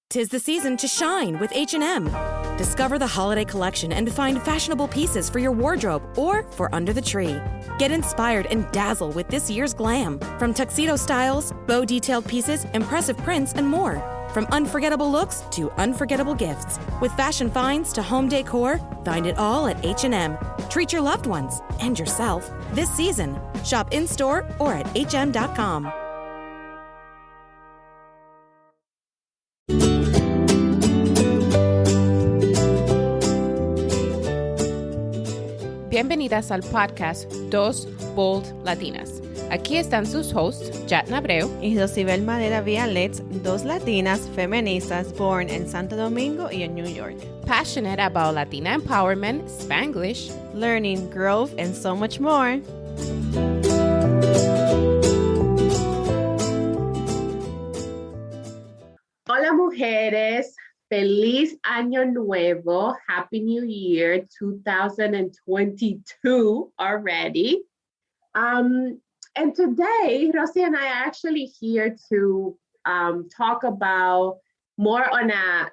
'Tis the season to shine with H&M. Discover the holiday collection and find fashionable pieces for your wardrobe or for under the tree. Get inspired and dazzle with this year's glam. From tuxedo styles, bow detailed pieces, impressive prints, and more. From unforgettable looks to unforgettable gifts. With fashion finds to home decor, find it all at H&M. Treat your loved ones and yourself this season. Shop in-store or at hm.com. Bienvenidas al podcast Dos Bold Latinas. Aquí están sus hosts, Jatna Abreu y Josibel Madera Vialets, dos latinas feministas born in Santo Domingo y in New York. Passionate about Latina empowerment, Spanglish, learning, growth, and so much more. Hola mujeres, feliz año nuevo, happy new year 2022 already. And today, Rosie and I are actually here to talk about more on a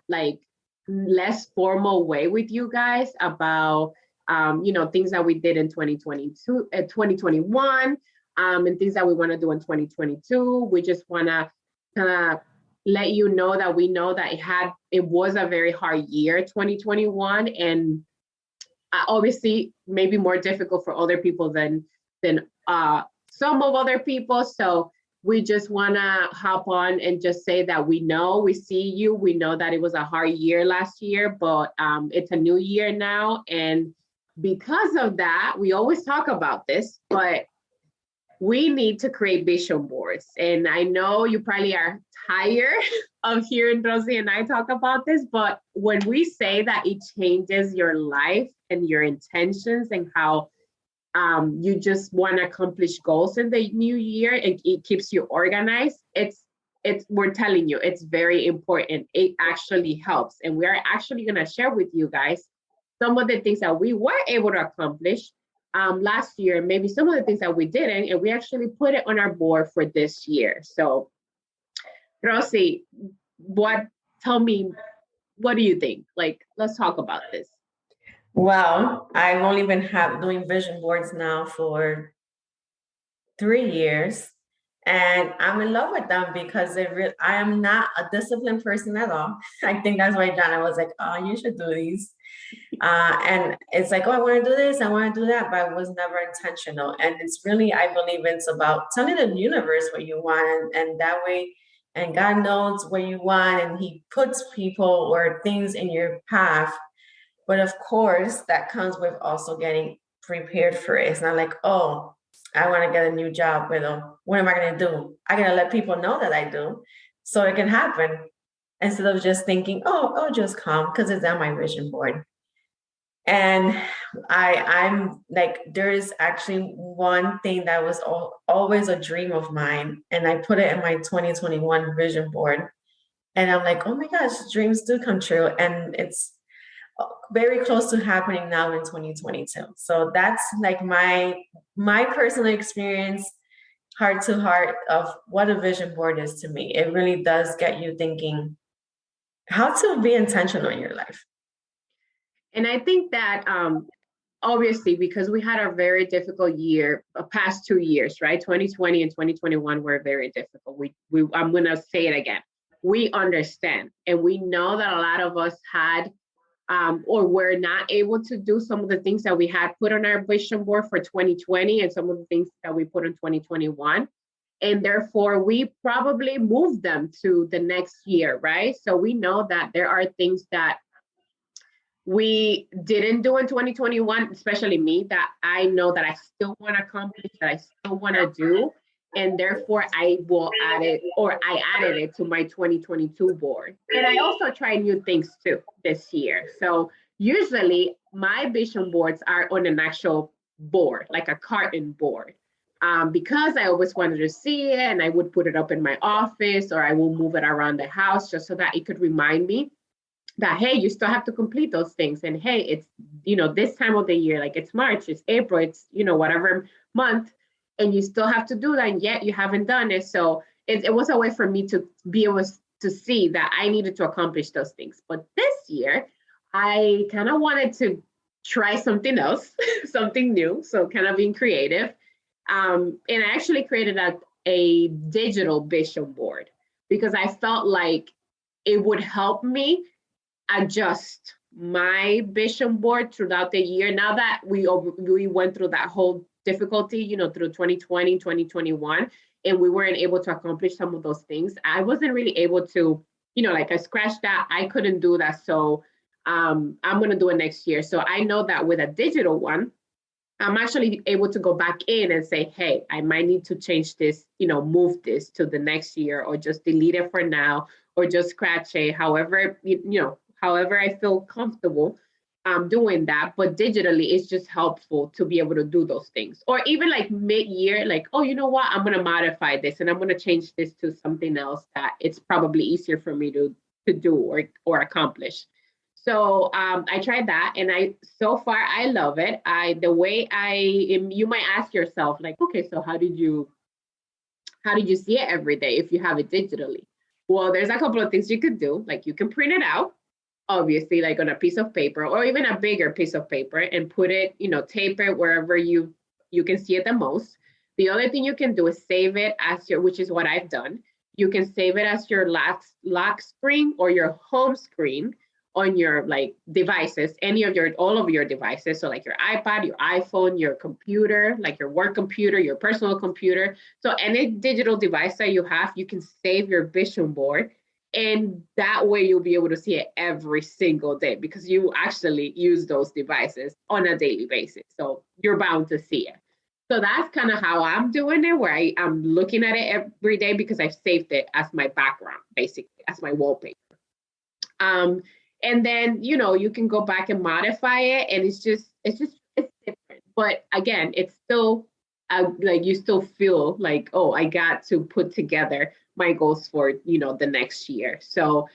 less formal way with you guys about things that we did in 2021 and things that we want to do in 2022. We just want to kind of let you know that we know that it was a very hard year, 2021, and obviously maybe more difficult for other people than some of other people. So we just want to hop on and just say that we see you. We know that it was a hard year last year, but it's a new year now. And because of that, we always talk about this, but we need to create vision boards. And I know you probably are tired of hearing Rosie and I talk about this, but when we say that it changes your life and your intentions and how you just want to accomplish goals in the new year and it keeps you organized, we're telling you, it's very important. It actually helps. And we are actually going to share with you guys some of the things that we were able to accomplish last year, maybe some of the things that we didn't, and we actually put it on our board for this year. So Rosie, tell me, what do you think? Let's talk about this. Well, I've only been doing vision boards now for 3 years, and I'm in love with them because I am not a disciplined person at all. I think that's why Jana was like, "Oh, you should do these," and it's like, "Oh, I want to do this, I want to do that," but I was never intentional. And it's really, I believe it's about telling the universe what you want, and that way, and God knows what you want, and He puts people or things in your path. But of course, that comes with also getting prepared for it. It's not like, oh, I want to get a new job, but what am I going to do? I got to let people know that I do so it can happen instead of just thinking, oh, I'll just come because it's on my vision board. And I'm like, there is actually one thing that was always a dream of mine. And I put it in my 2021 vision board. And I'm like, oh my gosh, dreams do come true. And it's very close to happening now in 2022. So that's like my personal experience, heart to heart, of what a vision board is to me. It really does get you thinking how to be intentional in your life. And I think that obviously, because we had a very difficult year, past 2 years, right? 2020 and 2021 were very difficult. I'm going to say it again. We understand, and we know that a lot of us had or were not able to do some of the things that we had put on our vision board for 2020 and some of the things that we put in 2021. And therefore, we probably moved them to the next year, right? So we know that there are things that we didn't do in 2021, especially me, that I know that I still want to accomplish, that I still want to do. And therefore, I added it to my 2022 board. And I also try new things too this year. So usually my vision boards are on an actual board, like a carton board, because I always wanted to see it, and I would put it up in my office, or I will move it around the house just so that it could remind me that, hey, you still have to complete those things. And hey, it's, this time of the year, like it's March, it's April, it's, whatever month, and you still have to do that, and yet you haven't done it. So it was a way for me to be able to see that I needed to accomplish those things. But this year, I kind of wanted to try something else, something new. So kind of being creative. And I actually created a digital vision board because I felt like it would help me adjust my vision board throughout the year. Now that we went through that whole difficulty, through 2020, 2021, and we weren't able to accomplish some of those things, I wasn't really able to, like I scratched that, I couldn't do that. So I'm going to do it next year. So I know that with a digital one, I'm actually able to go back in and say, hey, I might need to change this, move this to the next year, or just delete it for now, or just scratch it, however, however I feel comfortable doing that. But digitally, it's just helpful to be able to do those things. Or even like mid-year, like, oh, you know what, I'm going to modify this and I'm going to change this to something else that it's probably easier for me to do or accomplish. So I tried that, and so far I love it. You might ask yourself, like, okay, so how did you see it every day if you have it digitally? Well, there's a couple of things you could do. Like, you can print it out, obviously, like on a piece of paper or even a bigger piece of paper, and put it, tape it wherever you can see it the most. The other thing you can do is save it as which is what I've done. You can save it as your lock screen or your home screen on your devices, all of your devices. So like your iPad, your iPhone, your computer, like your work computer, your personal computer. So any digital device that you have, you can save your vision board. And that way you'll be able to see it every single day because you actually use those devices on a daily basis. So you're bound to see it. So that's kind of how I'm doing it, where I'm looking at it every day because I've saved it as my background, basically, as my wallpaper. And then, you can go back and modify it, and it's different. But again, it's still you still feel like, oh, I got to put together my goals for, the next year. So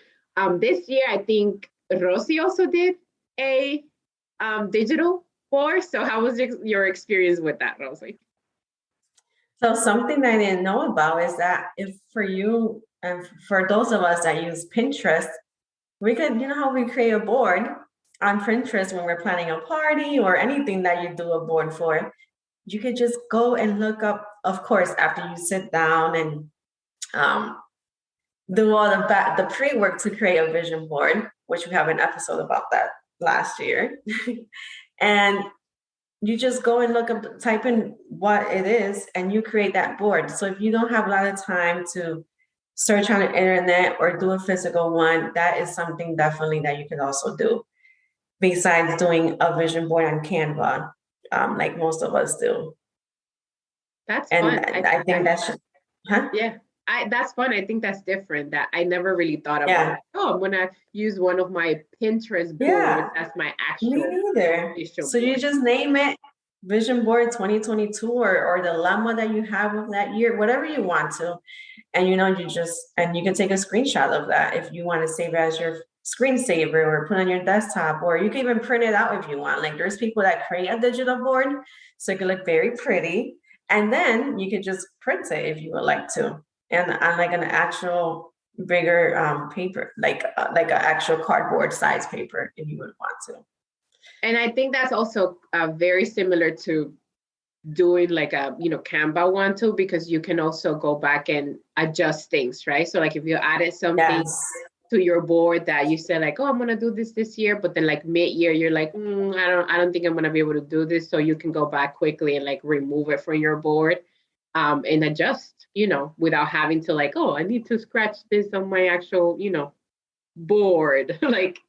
this year, I think Rosie also did a digital board. So how was your experience with that, Rosie? So something I didn't know about is that if for you and for those of us that use Pinterest, we could, how we create a board on Pinterest when we're planning a party or anything that you do a board for, you could just go and look up, of course, after you sit down and do all the pre-work to create a vision board, which we have an episode about that last year. And you just go and type in what it is, and you create that board. So if you don't have a lot of time to search on the internet or do a physical one, that is something definitely that you can also do besides doing a vision board on Canva, like most of us do. That's fun. And I think that's, yeah, that's fun. I think that's different. That I never really thought about. Yeah. Oh, I'm gonna use one of my Pinterest boards. Yeah. That's my actual. Me neither. So board. You just name it Vision Board 2022 or the lemma that you have of that year, whatever you want to. And you can take a screenshot of that if you want to save it as your screensaver or put on your desktop, or you can even print it out if you want. Like, there's people that create a digital board so it can look very pretty, and then you could just print it if you would like to, and on like an actual bigger paper, like an actual cardboard size paper if you would want to. And I think that's also very similar to doing like a Canva one too, because you can also go back and adjust things, right? So like if you added something to your board that you said like, oh, I'm gonna do this year, but then like mid-year you're like, I don't think I'm gonna be able to do this. So you can go back quickly and like remove it from your board and adjust, without having to like, oh, I need to scratch this on my actual, board, like,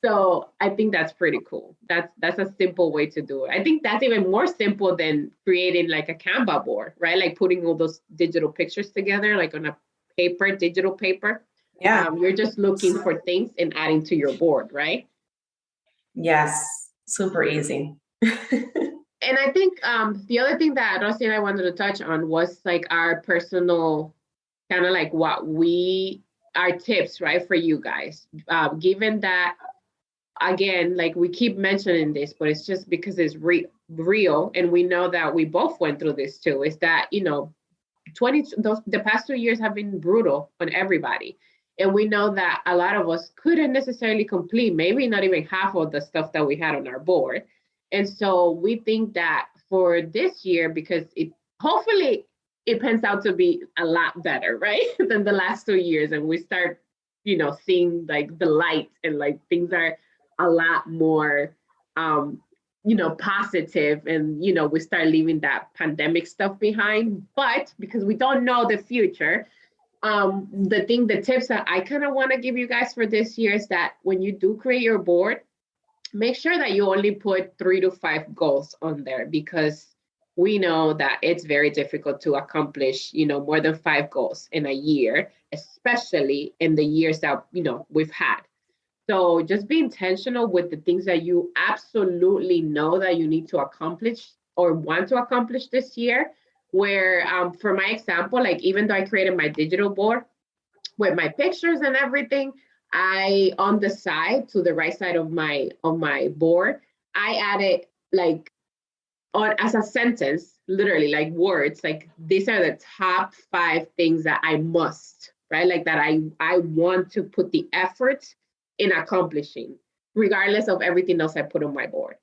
So I think that's pretty cool. That's a simple way to do it. I think that's even more simple than creating like a Canva board, right? Like putting all those digital pictures together, like on a digital paper. Yeah. You're just looking for things and adding to your board, right? Yes. Super easy. And I think the other thing that Rosie and I wanted to touch on was like our personal kind of like our tips, right, for you guys, given that, again, like we keep mentioning this, but it's just because it's real. And we know that we both went through this too, is that, the past 2 years have been brutal on everybody. And we know that a lot of us couldn't necessarily complete, maybe not even half of the stuff that we had on our board. And so we think that for this year, because hopefully it pans out to be a lot better, right, than the last 2 years. And we start, seeing like the light, and like things are a lot more, positive, and, we start leaving that pandemic stuff behind. But because we don't know the future, the tips that I kind of want to give you guys for this year is that when you do create your board, make sure that you only put 3 to 5 goals on there, because we know that it's very difficult to accomplish, more than 5 goals in a year, especially in the years that, we've had. So just be intentional with the things that you absolutely know that you need to accomplish or want to accomplish this year. Where, for my example, like, even though I created my digital board with my pictures and everything, on the side, to the right side of my board, I added like as a sentence, literally like words, like, these are the top 5 things that I must, right? Like, that I want to put the effort in accomplishing, regardless of everything else I put on my board.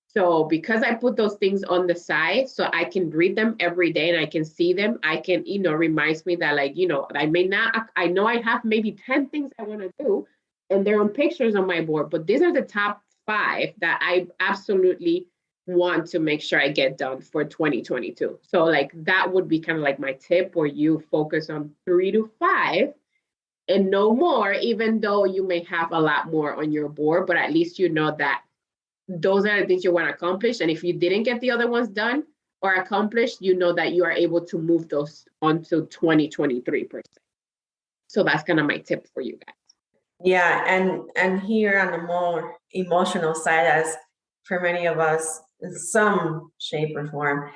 So because I put those things on the side, so I can read them every day and I can see them, I can, reminds me that, like, I know I have maybe 10 things I want to do, and they're on pictures on my board, but these are the top 5 that I absolutely want to make sure I get done for 2022. So like, that would be kind of like my tip, where you focus on 3 to 5 and no more, even though you may have a lot more on your board, but at least you know that those are the things you want to accomplish. And if you didn't get the other ones done or accomplished, you know that you are able to move those onto 2023 per se. So that's kind of my tip for you guys. Yeah, and here on the more emotional side, as for many of us, in some shape or form,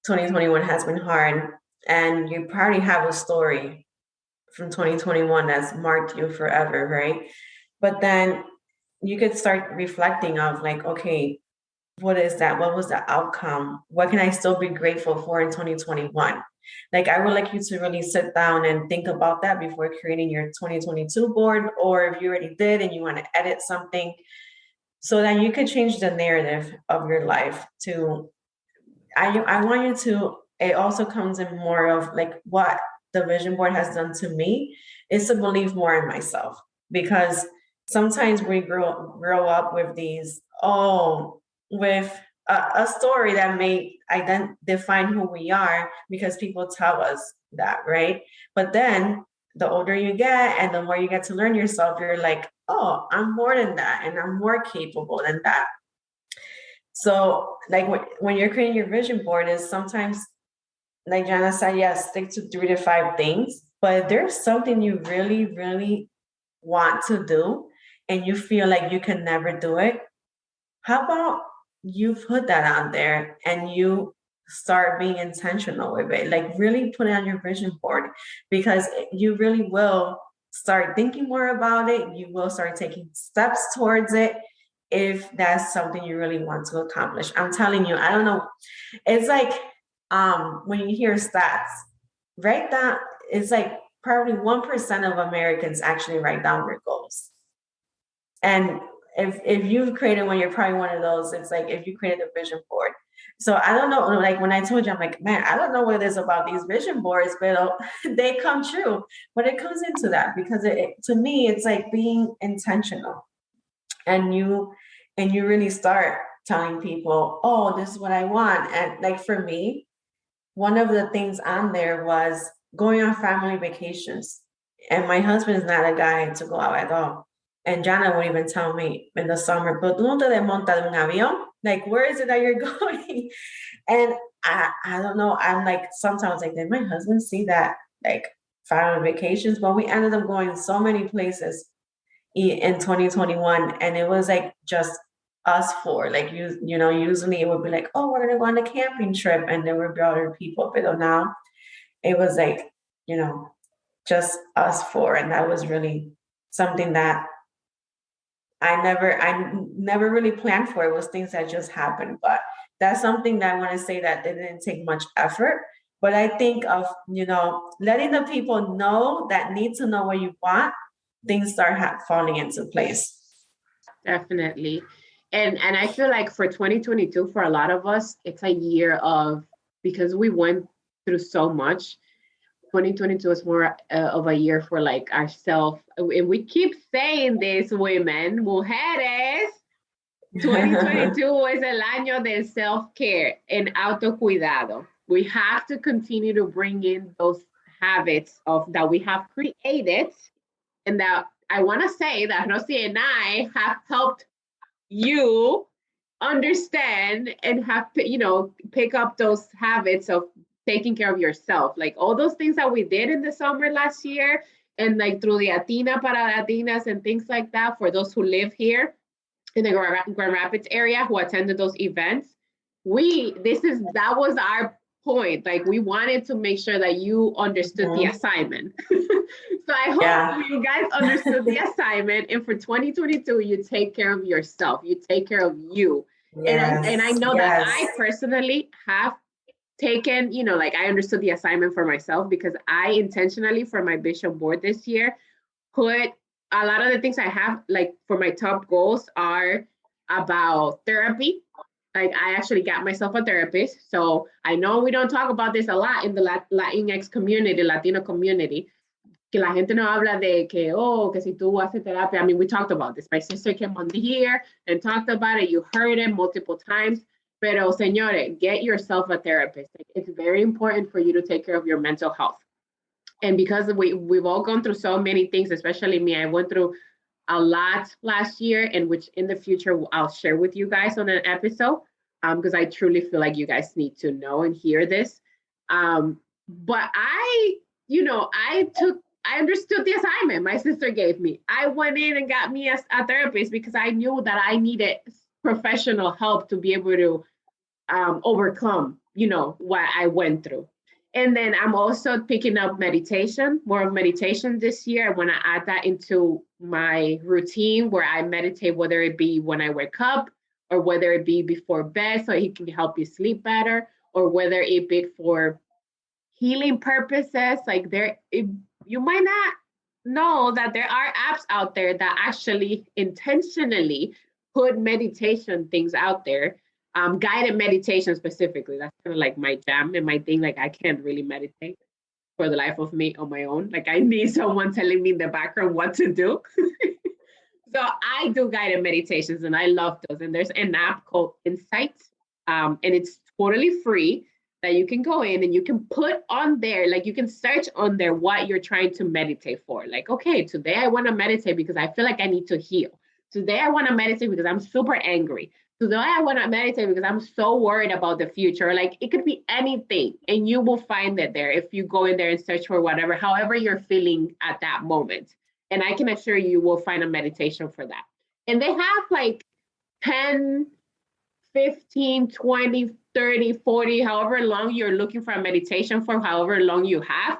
2021 has been hard, and you probably have a story from 2021 that's marked you forever, right? But then you could start reflecting of like, okay, what is that? What was the outcome? What can I still be grateful for in 2021? Like, I would like you to really sit down and think about that before creating your 2022 board, or if you already did and you want to edit something, so that you could change the narrative of your life to, I want you to, it also comes in more of like what the vision board has done to me is to believe more in myself, because sometimes we grow up with these, with a story that may define who we are because people tell us that, right? But then the older you get and the more you get to learn yourself, you're like, oh, I'm more than that, and I'm more capable than that. So like when you're creating your vision board, is sometimes, like Jana said, yes, stick to 3 to 5 things, but if there's something you really, really want to do and you feel like you can never do it, how about you put that on there and you start being intentional with it? Like, really put it on your vision board, because you really will start thinking more about it. You will start taking steps towards it if that's something you really want to accomplish. I'm telling you, I don't know. It's like, when you hear stats, write down, it's like probably 1% of Americans actually write down their goals. And if you've created one, you're probably one of those. It's like, if you created a vision board. So I don't know, like when I told you, I'm like, man, I don't know what it is about these vision boards, but they come true. But it comes into that because to me, it's like being intentional. And you really start telling people, oh, this is what I want. And like for me, one of the things on there was going on family vacations. And my husband is not a guy to go out at all. And Jana would even tell me in the summer, but tú no te desmontas de un avión? Like, where is it that you're going? And I don't know. I'm like, sometimes like, did my husband see that, like, family vacations? But we ended up going so many places in 2021. And it was like just us 4. Like, you know, usually it would be like, oh, we're going to go on a camping trip. And there would be other people. But now it was like, you know, just us 4. And that was really something that I never really planned for. It was things that just happened. But that's something that I want to say, that it didn't take much effort. But I think of, letting the people know that need to know what you want, things start falling into place. Definitely. And I feel like for 2022, for a lot of us, it's a year of, because we went through so much, 2022 is more of a year for like ourselves. And we keep saying this, women, mujeres, 2022 es el año del self-care and autocuidado. We have to continue to bring in those habits of that we have created, and that I want to say that Rosie and I have helped you understand and have, pick up those habits of taking care of yourself. Like all those things that we did in the summer last year, and like through the Latina para Latinas and things like that, for those who live here in the Grand Rapids area who attended those events, that was our point. Like we wanted to make sure that you understood the assignment. So I hope you guys understood the assignment, and for 2022, you take care of yourself. You take care of you. Yes, and I know that I personally have taken, like I understood the assignment for myself, because I intentionally for my vision board this year put a lot of the things I have, like for my top goals are about therapy. Like I actually got myself a therapist. So I know we don't talk about this a lot in the Latinx community, Latino community. Que la gente no habla de que, que si tú haces terapia. I mean, we talked about this. My sister came on here and talked about it. You heard it multiple times. Pero, señores, get yourself a therapist. It's very important for you to take care of your mental health. And because we've all gone through so many things, especially me, I went through a lot last year, and which in the future I'll share with you guys on an episode, because I truly feel like you guys need to know and hear this. But I understood the assignment my sister gave me. I went in and got me a therapist because I knew that I needed professional help to be able to overcome, what I went through. And then I'm also picking up more of meditation this year. I want to add that into my routine where I meditate, whether it be when I wake up or whether it be before bed, so it can help you sleep better, or whether it be for healing purposes. Like you might not know that there are apps out there that actually intentionally put meditation things out there. Guided meditation specifically. That's kind of like my jam and my thing. Like I can't really meditate for the life of me on my own. Like I need someone telling me in the background what to do. So I do guided meditations and I love those. And there's an app called Insight, and it's totally free, that you can go in and you can put on there, like you can search on there what you're trying to meditate for. Like, okay, today I want to meditate because I feel like I need to heal. Today I want to meditate because I'm super angry. Today I want to meditate because I'm so worried about the future. Like it could be anything, and you will find it there if you go in there and search for however you're feeling at that moment. And I can assure you will find a meditation for that. And they have like 10, 15, 20, 30, 40, however long you're looking for a meditation for, however long you have.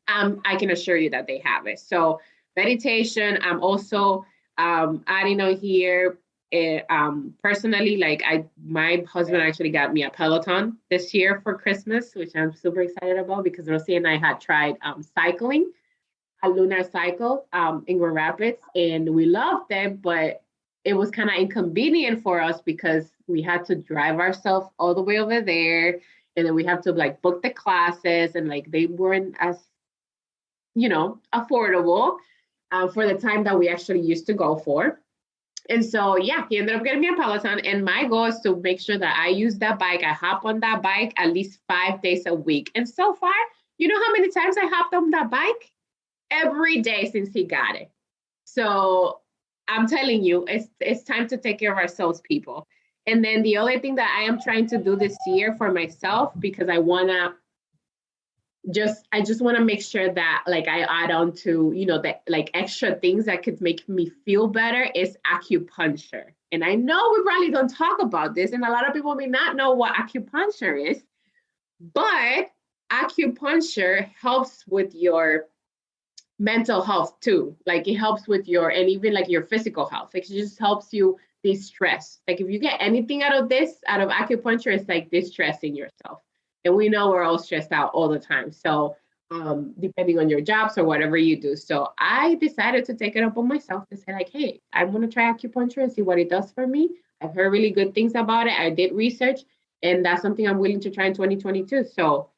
I can assure you that they have it. So meditation, I'm also adding on here. Personally, like my husband actually got me a Peloton this year for Christmas, which I'm super excited about, because Rosie and I had tried cycling, a lunar cycle in Grand Rapids, and we loved it, but it was kind of inconvenient for us because we had to drive ourselves all the way over there, and then we have to like book the classes, and like they weren't as affordable for the time that we actually used to go for. And so, he ended up getting me a Peloton. And my goal is to make sure that I use that bike. I hop on that bike at least 5 days a week. And so far, you know how many times I hopped on that bike? Every day since he got it. So I'm telling you, it's time to take care of ourselves, people. And then the other thing that I am trying to do this year for myself, because I just want to make sure that like I add on to, the like extra things that could make me feel better, is acupuncture. And I know we probably don't talk about this, and a lot of people may not know what acupuncture is, but acupuncture helps with your mental health too. Like it helps with and even like your physical health. Like it just helps you de-stress. Like if you get anything out of acupuncture, it's like de-stressing yourself. And we know we're all stressed out all the time. So depending on your jobs or whatever you do. So I decided to take it up on myself to say like, hey, I'm going to try acupuncture and see what it does for me. I've heard really good things about it. I did research, and that's something I'm willing to try in 2022. So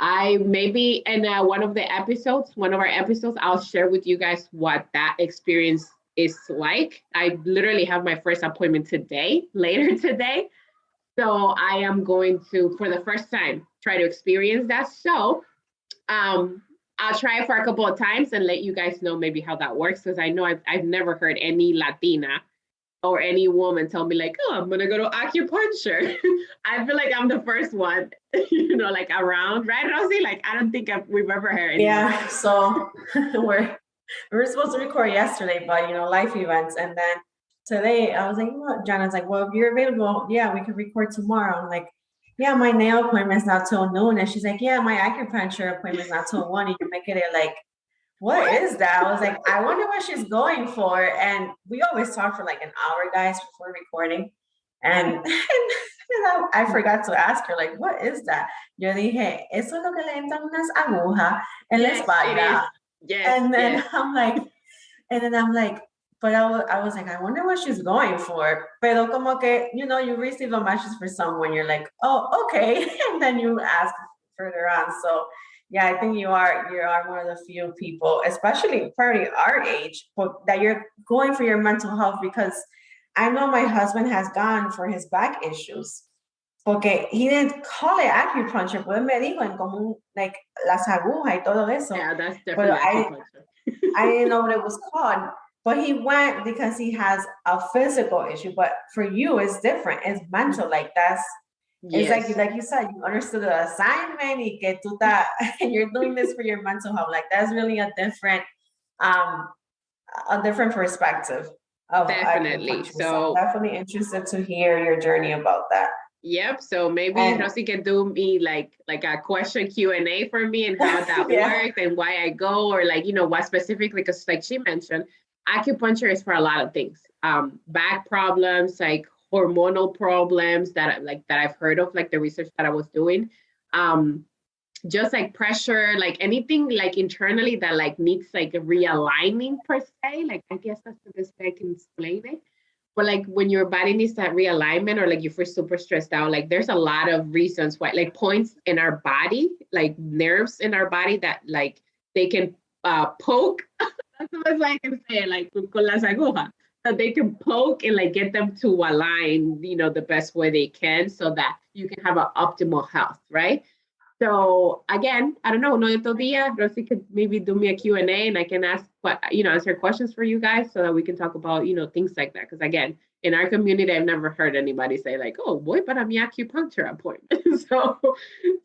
I maybe in one of our episodes, I'll share with you guys what that experience is like. I literally have my first appointment later today. So I am going to, for the first time, try to experience that. So I'll try it for a couple of times and let you guys know maybe how that works, because I know I've never heard any Latina or any woman tell me like, oh, I'm gonna go to acupuncture. I feel like I'm the first one, like around, right, Rosie? Like I don't think we've ever heard anyone. Yeah, so we were supposed to record yesterday, but life events, and then today I was like, Jonna's like, well, if you're available, yeah, we can record tomorrow. I'm like, yeah, my nail appointment's not till noon, and she's like, yeah, my acupuncture appointment's not till 1, and you're making it like, what is that? I was like, I wonder what she's going for. And we always talk for like an hour, guys, before recording. And I forgot to ask her, like, what is that? Yo dije, eso es lo que le entran unas agujas en la espalda. Yes, and then yes. I'm like, but I was like, I wonder what she's going for. Pero como que, you receive a message for someone, you're like, oh, okay. And then you ask further on. So yeah, I think you are one of the few people, especially probably our age, that you're going for your mental health, because I know my husband has gone for his back issues. Porque he didn't call it acupuncture, but me dijo en común, like las agujas y todo eso. Yeah, that's definitely acupuncture. I didn't know what it was called, but he went because he has a physical issue. But for you, it's different. It's mental. Like that's. Yes. It's like you said, you understood the assignment, y que tú and you're doing this for your mental health. Like that's really a different perspective of definitely. So I'm definitely interested to hear your journey about that. Yep. So maybe Rosie can do me like a question Q&A for me and how that works and why I go, or like, what specifically, because like she mentioned, acupuncture is for a lot of things. Back problems, like hormonal problems that I've heard of, like the research that I was doing, just like pressure, like anything like internally that like needs like a realigning per se. Like I guess that's the best way I can explain it. But like when your body needs that realignment, or like you feel super stressed out, like there's a lot of reasons why, like points in our body, like nerves in our body that like they can poke. That's the best way I can say it, like con las agujas. That they can poke and like get them to align, the best way they can, so that you can have an optimal health, right? So again, I don't know, no otro día, Rosie could maybe do me a Q&A and I can answer questions for you guys, so that we can talk about, things like that. Because again, in our community, I've never heard anybody say like, oh, voy para mi acupuncture appointment. So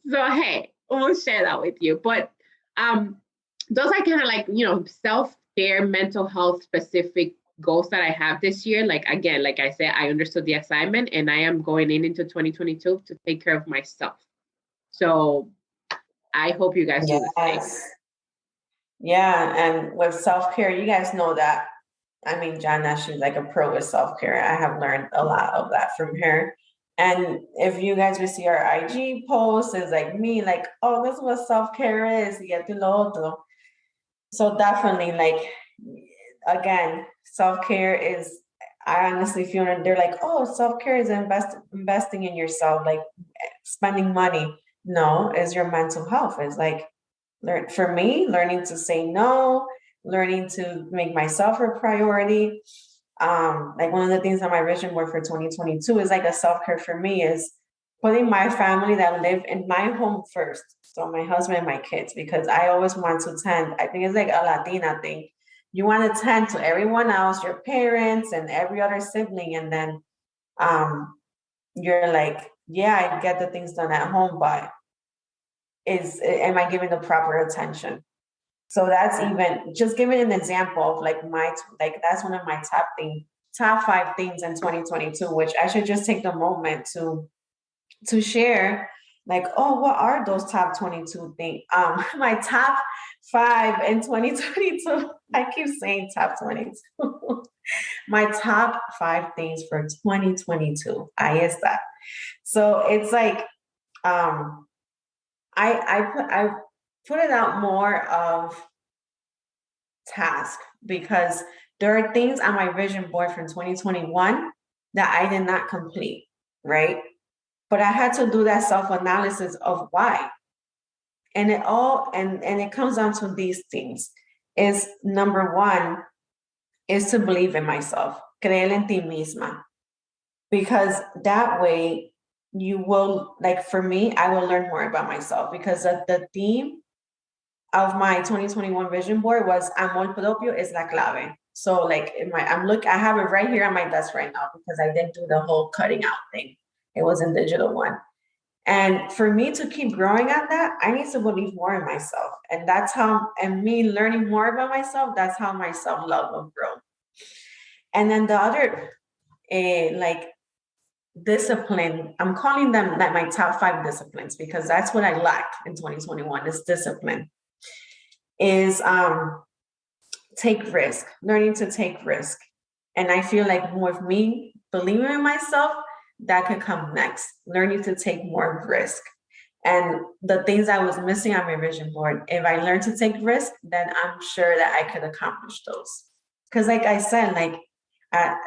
hey, we'll share that with you. But those are kind of like, self-care, mental health specific goals that I have this year. Like, again, like I said, I understood the assignment and I am going into 2022 to take care of myself. So I hope you guys do the same. Yeah. And with self-care, you guys know that. I mean, Jonna, she's like a pro with self-care. I have learned a lot of that from her. And if you guys will see our IG posts, it's like me, like, oh, this is what self-care is. Y esto y lo otro. So definitely, like, again, self-care is, I honestly feel that they're like, oh, self-care is investing in yourself, like spending money. No, it's your mental health. It's like, for me, learning to say no, learning to make myself a priority. Like one of the things on my vision board for 2022 is like a self-care for me is putting my family that live in my home first. So my husband and my kids, because I always want to tend, I think it's like a Latina thing. You want to tend to everyone else, your parents and every other sibling. And then you're like, yeah, I get the things done at home, but am I giving the proper attention? So that's even just giving an example of like that's one of my top 5 things in 2022, which I should just take the moment to share. Like, oh, what are those top 22 things? My top 5 in 2022. I keep saying top 22. My top 5 things for 2022. Ahí está. So it's like, I put it out more of task, because there are things on my vision board from 2021 that I did not complete, right? But I had to do that self-analysis of why. And it comes down to these things. Is number one is to believe in myself, creer en ti misma. Because that way you will, like for me, I will learn more about myself, because the theme of my 2021 vision board was amor propio es la clave. So like I have it right here on my desk right now, because I didn't do the whole cutting out thing. It was a digital one. And for me to keep growing at that, I need to believe more in myself. And that's how, and me learning more about myself, that's how my self-love will grow. And then the other, like discipline, I'm calling them like my top 5 disciplines, because that's what I lacked in 2021, is discipline. Is take risk, learning to take risk. And I feel like with me believing in myself, that could come next, learning to take more risk. And the things I was missing on my vision board, if I learned to take risk, then I'm sure that I could accomplish those. Because like I said, like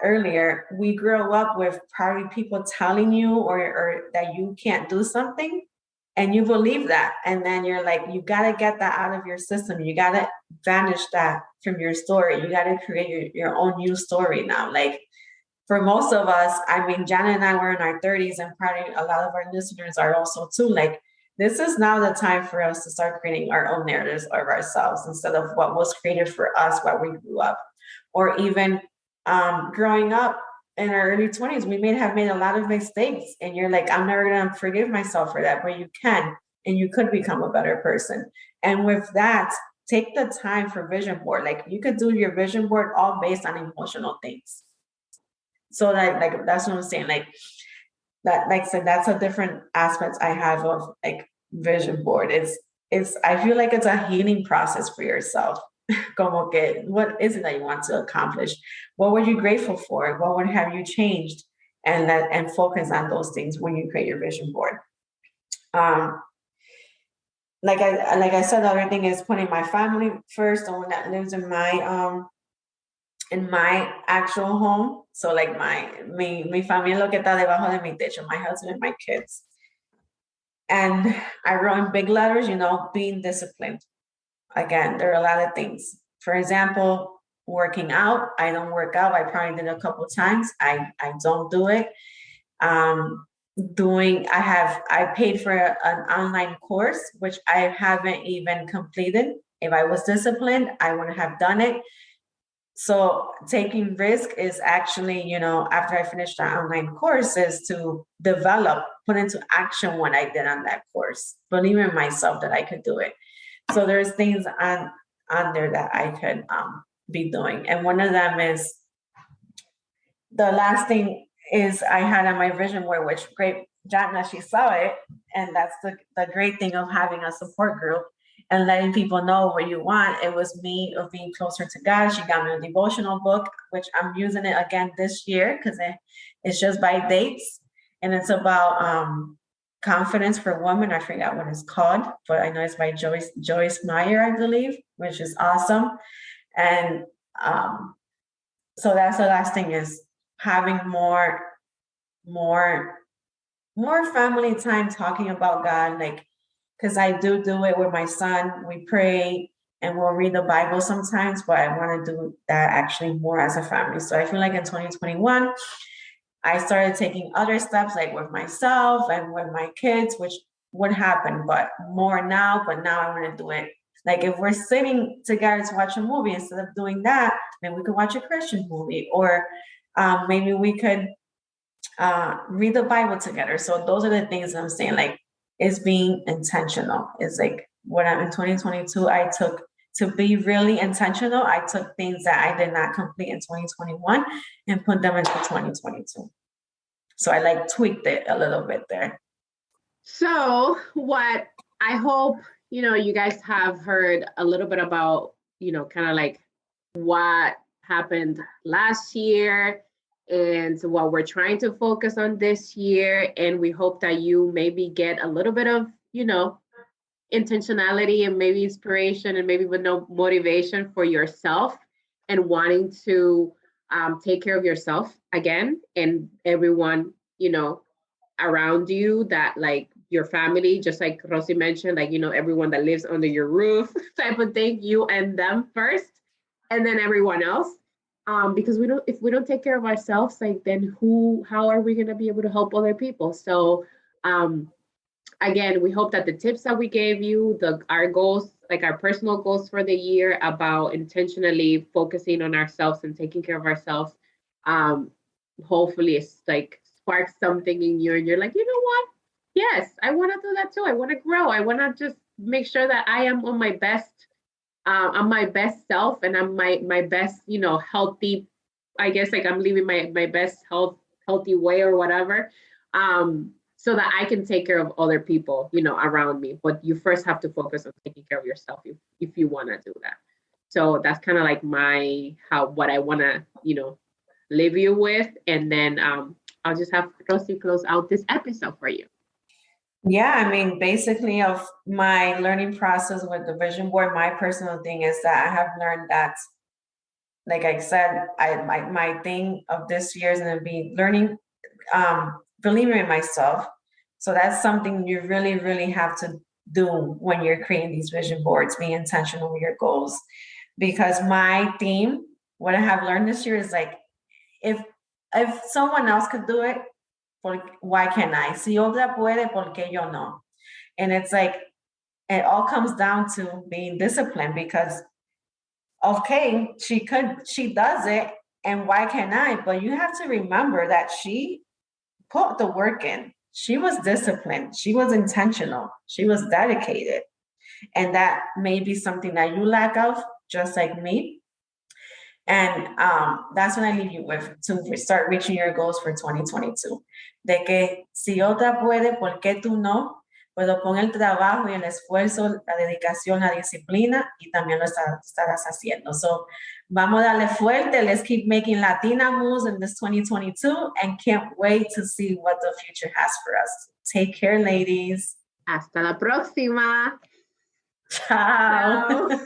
earlier, we grow up with probably people telling you or that you can't do something, and you believe that. And then you're like, you got to get that out of your system. You got to vanish that from your story. You got to create your own new story now. Like for most of us, I mean, Janet and I were in our 30s, and probably a lot of our listeners are also too. Like, this is now the time for us to start creating our own narratives of ourselves, instead of what was created for us while we grew up. Or even growing up in our early 20s, we may have made a lot of mistakes, and you're like, I'm never going to forgive myself for that, but you can, and you could become a better person. And with that, take the time for vision board. Like, you could do your vision board all based on emotional things. So that, like, that's what I'm saying. Like that, like I said, that's a different aspect I have of like vision board. It's I feel like it's a healing process for yourself. Como que, what is it that you want to accomplish? What were you grateful for? What would have you changed? And focus on those things when you create your vision board. Like I said, the other thing is putting my family first, the one that lives in my actual home. So like mi familia lo que está debajo de mi techo, my husband and my kids. And I wrote in big letters, being disciplined. Again, there are a lot of things. For example, working out. I don't work out. I probably did a couple of times. I don't do it. I paid for an online course, which I haven't even completed. If I was disciplined, I would have done it. So taking risk is actually, after I finished that online course, is to put into action what I did on that course, believe in myself that I could do it. So there's things on there that I could be doing. And one of them is, the last thing is I had on my vision board, which great, Jana, she saw it. And that's the great thing of having a support group and letting people know what you want. It was me of being closer to God. She got me a devotional book, which I'm using it again this year because it's just by dates. And it's about confidence for women. I forgot what it's called, but I know it's by Joyce Meyer, I believe, which is awesome. And so that's the last thing, is having more family time talking about God, like, because I do it with my son. We pray and we'll read the Bible sometimes, but I want to do that actually more as a family. So I feel like in 2021, I started taking other steps, like with myself and with my kids, which would happen, but more now. But now I want to do it. Like if we're sitting together to watch a movie, instead of doing that, maybe we could watch a Christian movie, or maybe we could read the Bible together. So those are the things I'm saying, like, is being intentional. It's like what I'm in 2022, I took to be really intentional. I took things that I did not complete in 2021 and put them into 2022. So I like tweaked it a little bit there. So what I hope, you guys have heard a little bit about, kind of like what happened last year and what we're trying to focus on this year. And we hope that you maybe get a little bit of, intentionality and maybe inspiration and maybe with no motivation for yourself and wanting to take care of yourself again and everyone, around you, that like your family, just like Rosie mentioned, like, everyone that lives under your roof type of thing, you and them first, and then everyone else. Because if we don't take care of ourselves, like then how are we going to be able to help other people? So again, we hope that the tips that we gave you, our goals, like our personal goals for the year about intentionally focusing on ourselves and taking care of ourselves, hopefully it's like sparks something in you and you're like, you know what? Yes, I want to do that too. I want to grow. I want to just make sure that I am on my best, I'm my best self, and I'm my best, healthy, I guess, like I'm living my best healthy way or whatever. So that I can take care of other people, around me. But you first have to focus on taking care of yourself if you want to do that. So that's kind of like what I want to, leave you with. And then I'll just have Rosie close out this episode for you. Yeah, I mean, basically of my learning process with the vision board, my personal thing is that I have learned that, like I said, my thing of this year is going to be learning, believing in myself. So that's something you really, really have to do when you're creating these vision boards, be intentional with your goals. Because my theme, what I have learned this year is like, if someone else could do it, why can't I? Si otra puede, ¿por qué yo no? And it's like, it all comes down to being disciplined, because okay, she does it, and why can't I? But you have to remember that she put the work in. She was disciplined. She was intentional. She was dedicated. And that may be something that you lack of, just like me. And that's what I leave you with to start reaching your goals for 2022. De que si otra puede, ¿por qué tú no? Pero pon el trabajo y el esfuerzo, la dedicación, la disciplina, y también lo estarás haciendo. So, vamos a darle fuerte. Let's keep making Latina moves in this 2022, and can't wait to see what the future has for us. Take care, ladies. Hasta la próxima. Ciao. Ciao.